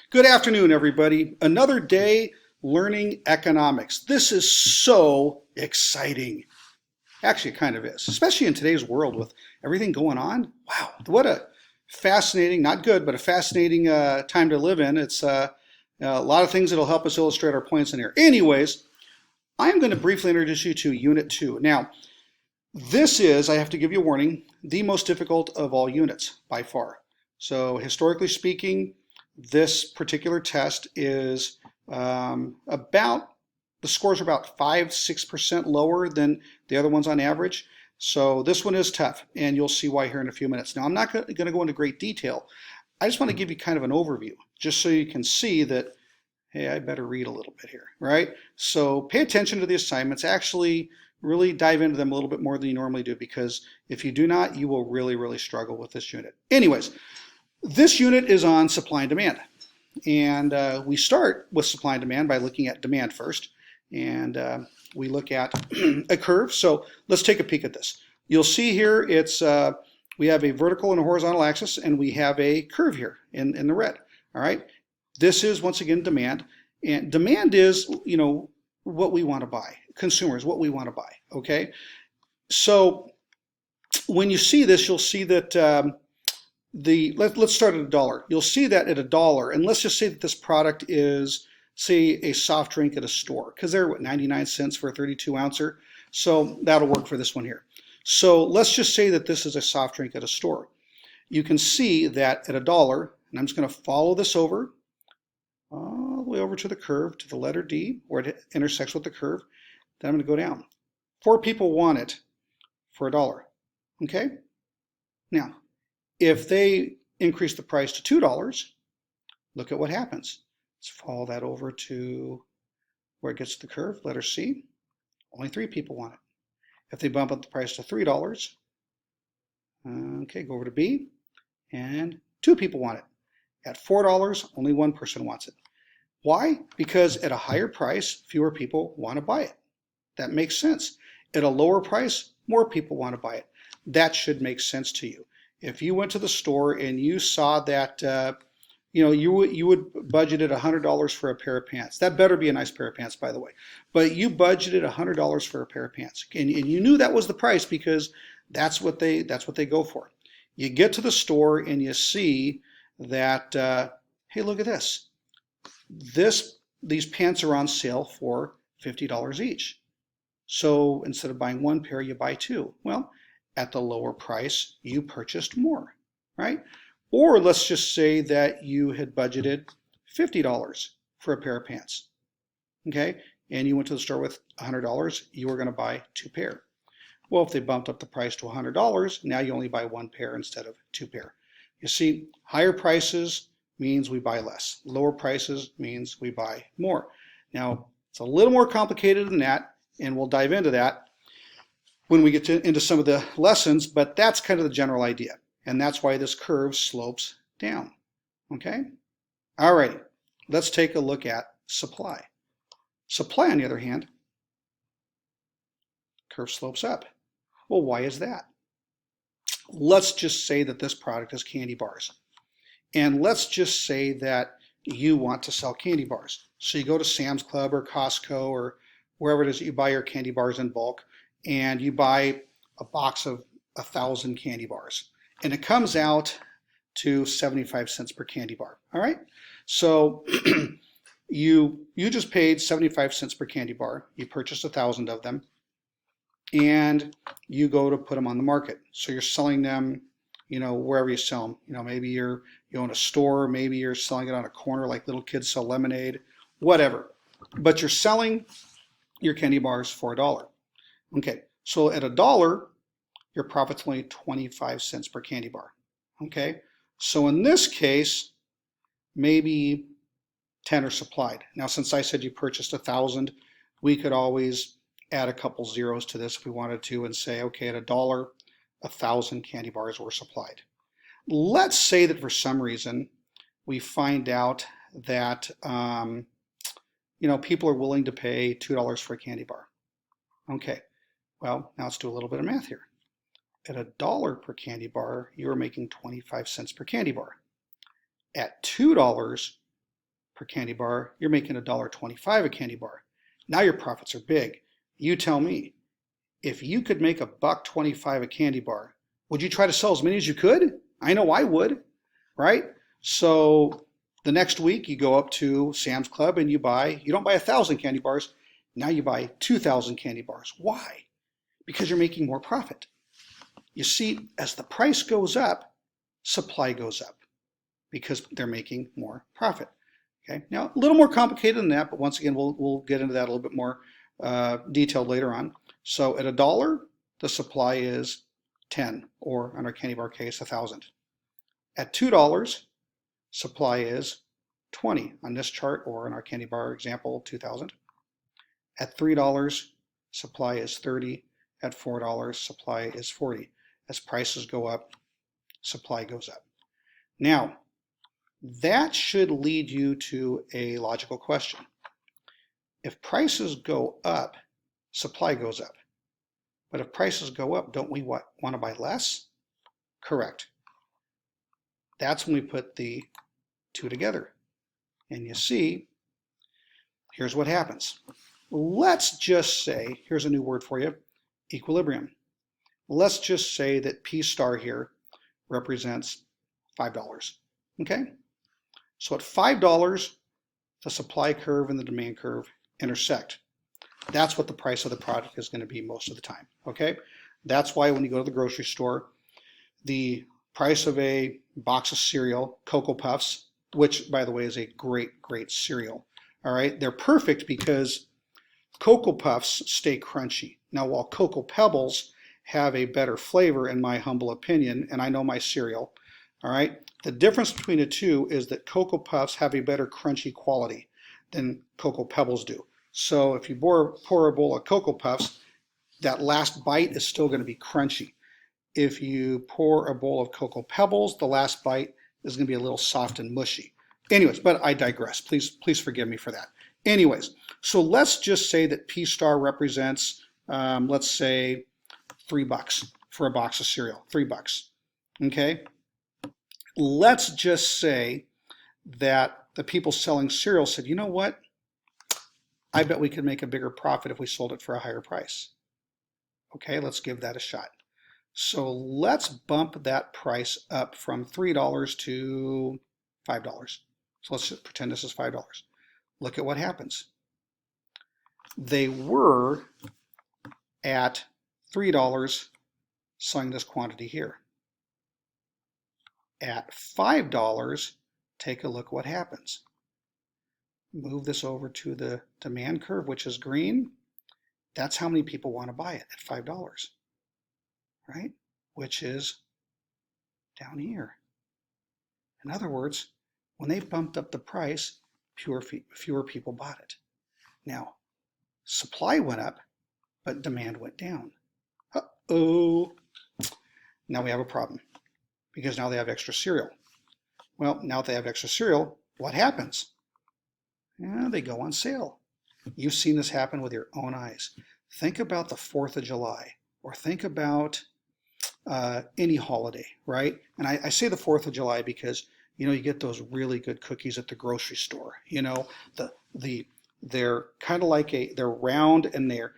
Good afternoon, everybody. Another day learning economics. This is so exciting. Actually, it kind of is, especially in today's world with everything going on. Wow, what a fascinating, not good, but a fascinating time to live in. It's a lot of things that'll help us illustrate our points in here. Anyways, I'm going to briefly introduce you to Unit 2. Now, this is, I have to give you a warning, the most difficult of all units by far. So historically speaking, this particular test is about, the scores are about 5-6% lower than the other ones on average. So this one is tough, and you'll see why here in a few minutes. Now, I'm not going to go into great detail. I just want to give you kind of an overview, just so you can see that, hey, I better read a little bit here, right? So pay attention to the assignments. Actually, really dive into them a little bit more than you normally do, because if you do not, you will really struggle with this unit. Anyways, this unit is on supply and demand. And we start with supply and demand by looking at demand first. And we look at a curve. So let's take a peek at this. You'll see here it's we have a vertical and a horizontal axis, and we have a curve here in the red. All right. This is, once again, demand. And demand is, what we want to buy. Consumers, what we want to buy. Okay. So when you see this, you'll see that let's start at $1. You'll see that at $1, and let's just say that this product is, say, a soft drink at a store, because they're what, 99 cents for a 32 ouncer. So that'll work for this one here. So let's just say that this is a soft drink at a store. You can see that at $1, and I'm just going to follow this over all the way over to the curve, to the letter D, where it intersects with the curve. Then I'm going to go down. 4 people want it for $1. Okay? Now, if they increase the price to $2, look at what happens. Let's follow that over to where it gets to the curve, letter C. Only 3 people want it. If they bump up the price to $3, okay, go over to B, and 2 people want it. At $4, only 1 person wants it. Why? Because at a higher price, fewer people want to buy it. That makes sense. At a lower price, more people want to buy it. That should make sense to you. If you went to the store and you saw that, you would budgeted $100 for a pair of pants. That better be a nice pair of pants, by the way. But you budgeted $100 for a pair of pants, and you knew that was the price because that's what they go for. You get to the store and you see that, hey, look at this. These pants are on sale for $50 each. So instead of buying 1 pair, you buy 2. Well, at the lower price, you purchased more, right? Or let's just say that you had budgeted $50 for a pair of pants, okay? And you went to the store with $100, you were going to buy 2 pair. Well, if they bumped up the price to $100, now you only buy 1 pair instead of 2 pair. You see, higher prices means we buy less. Lower prices means we buy more. Now, it's a little more complicated than that, and we'll dive into that when we get into some of the lessons, but that's kind of the general idea. And that's why this curve slopes down. Okay? All right, let's take a look at supply. Supply, on the other hand, curve slopes up. Well, why is that? Let's just say that this product is candy bars. And let's just say that you want to sell candy bars. So you go to Sam's Club or Costco or wherever it is that you buy your candy bars in bulk, and you buy a box of 1,000 candy bars, and it comes out to 75 cents per candy bar. All right, so you just paid 75 cents per candy bar. You purchased 1,000 of them, and you go to put them on the market. So you're selling them, wherever you sell them. Maybe you own a store, maybe you're selling it on a corner like little kids sell lemonade, whatever. But you're selling your candy bars for $1. Okay, so at $1, your profit's only 25 cents per candy bar. Okay, so in this case, maybe 10 are supplied. Now, since I said you purchased 1,000, we could always add a couple zeros to this if we wanted to and say, okay, at $1, 1,000 candy bars were supplied. Let's say that for some reason we find out that people are willing to pay $2 for a candy bar. Okay, well, now let's do a little bit of math here. At $1 per candy bar, you are making 25 cents per candy bar. At $2, per candy bar. You're making $1.25 a candy bar. Now your profits are big. You tell me, if you could make $1.25 a candy bar, would you try to sell as many as you could? I know I would, right? So the next week you go up to Sam's Club and you don't buy 1,000 candy bars, now you buy 2,000 candy bars. Why? Because you're making more profit. You see, as the price goes up, supply goes up because they're making more profit. Okay, now a little more complicated than that, but once again, we'll get into that a little bit more detailed later on. So at $1, the supply is 10, or in our candy bar case, 1,000. At $2, supply is 20 on this chart, or in our candy bar example, 2,000. At $3, supply is 30. At $4, supply is 40. As prices go up, supply goes up. Now, that should lead you to a logical question. If prices go up, supply goes up. But if prices go up, don't we want to buy less? Correct. That's when we put the two together. And you see, here's what happens. Let's just say, here's a new word for you, equilibrium. Let's just say that P star here represents $5. Okay? So at $5, the supply curve and the demand curve intersect. That's what the price of the product is going to be most of the time. Okay? That's why when you go to the grocery store, the price of a box of cereal, Cocoa Puffs, which by the way is a great, great cereal. All right? They're perfect because Cocoa Puffs stay crunchy. Now while Cocoa Pebbles have a better flavor in my humble opinion, and I know my cereal, all right, the difference between the two is that Cocoa Puffs have a better crunchy quality than Cocoa Pebbles do. So if you pour a bowl of Cocoa Puffs, that last bite is still going to be crunchy. If you pour a bowl of Cocoa Pebbles, the last bite is going to be a little soft and mushy. Anyways, but I digress. Please forgive me for that. Anyways, so let's just say that P star represents, let's say, $3 for a box of cereal. $3. Okay? Let's just say that the people selling cereal said, you know what? I bet we could make a bigger profit if we sold it for a higher price. Okay, let's give that a shot. So let's bump that price up from $3 to $5. So let's just pretend this is $5. Look at what happens. They were at $3 selling this quantity here. At $5, take a look what happens. Move this over to the demand curve, which is green. That's how many people want to buy it at $5, right? Which is down here. In other words, when they bumped up the price, fewer people bought it. Now, supply went up, but demand went down. Uh-oh. Now we have a problem because now they have extra cereal. Well, now that they have extra cereal, what happens? Yeah, they go on sale. You've seen this happen with your own eyes. Think about the 4th of July, or think about any holiday, right? And I say the 4th of July because, you know, you get those really good cookies at the grocery store. You know, they're kind of like they're round and they're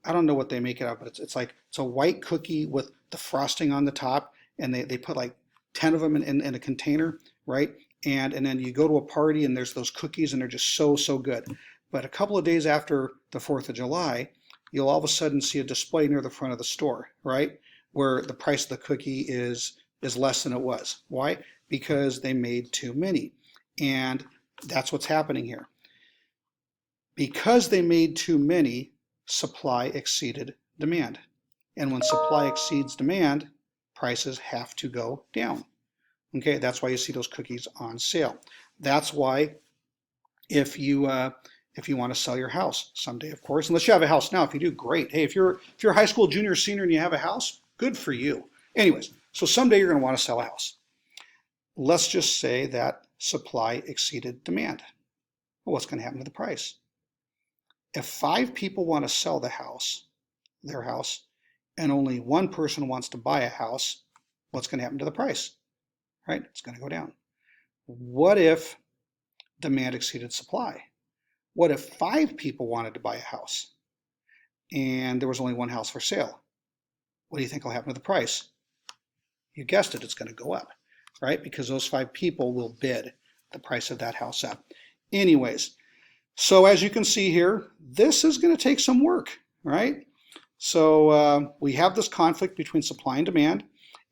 I don't know what they make it out, but it's a white cookie with the frosting on the top, and they put like 10 of them in a container, right? And then you go to a party and there's those cookies and they're just so good. But a couple of days after the 4th of July, you'll all of a sudden see a display near the front of the store, right? Where the price of the cookie is less than it was. Why? Because they made too many. And that's what's happening here. Because they made too many, supply exceeded demand. And when supply exceeds demand, prices have to go down. Okay, that's why you see those cookies on sale. That's why if you want to sell your house someday, of course, unless you have a house now. If you do, great. Hey, if you're a high school junior or senior and you have a house, good for you. Anyways, so someday you're going to want to sell a house. Let's just say that supply exceeded demand. Well, what's going to happen to the price? If 5 people want to sell their house, and only 1 person wants to buy a house, what's going to happen to the price? Right? It's going to go down. What if Demand exceeded supply. What if 5 people wanted to buy a house and there was only one house for sale? What do you think will happen to the price? You guessed it, it's going to go up, right? Because those 5 people will bid the price of that house up. Anyways, so as you can see here, this is going to take some work, right? So we have this conflict between supply and demand,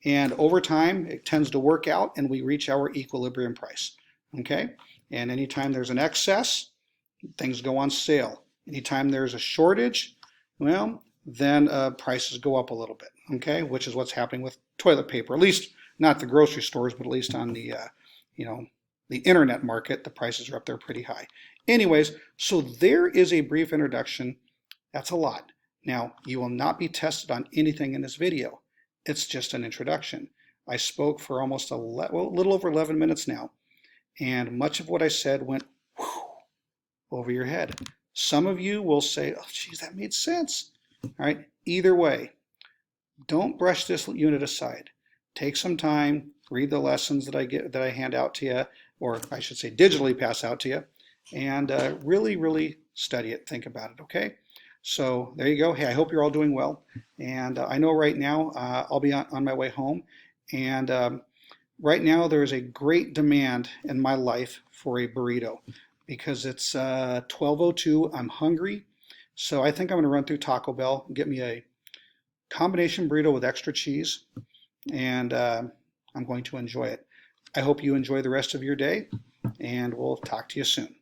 and over time it tends to work out and we reach our equilibrium price, okay? And anytime there's an excess, things go on sale. Anytime there's a shortage, well, then prices go up a little bit, okay? Which is what's happening with toilet paper, at least not the grocery stores, but at least on the, the internet market, the prices are up there pretty high. Anyways, so there is a brief introduction. That's a lot. Now, you will not be tested on anything in this video. It's just an introduction. I spoke for almost a little over 11 minutes now, and much of what I said went over your head. Some of you will say, oh, geez, that made sense. All right, either way, don't brush this unit aside. Take some time, read the lessons that I hand out to you, or I should say digitally pass out to you, and really, really study it, think about it, okay? So there you go. Hey, I hope you're all doing well. And I know right now I'll be on my way home, and right now there is a great demand in my life for a burrito because it's 12:02. I'm hungry, so I think I'm going to run through Taco Bell and get me a combination burrito with extra cheese, and I'm going to enjoy it. I hope you enjoy the rest of your day, and we'll talk to you soon.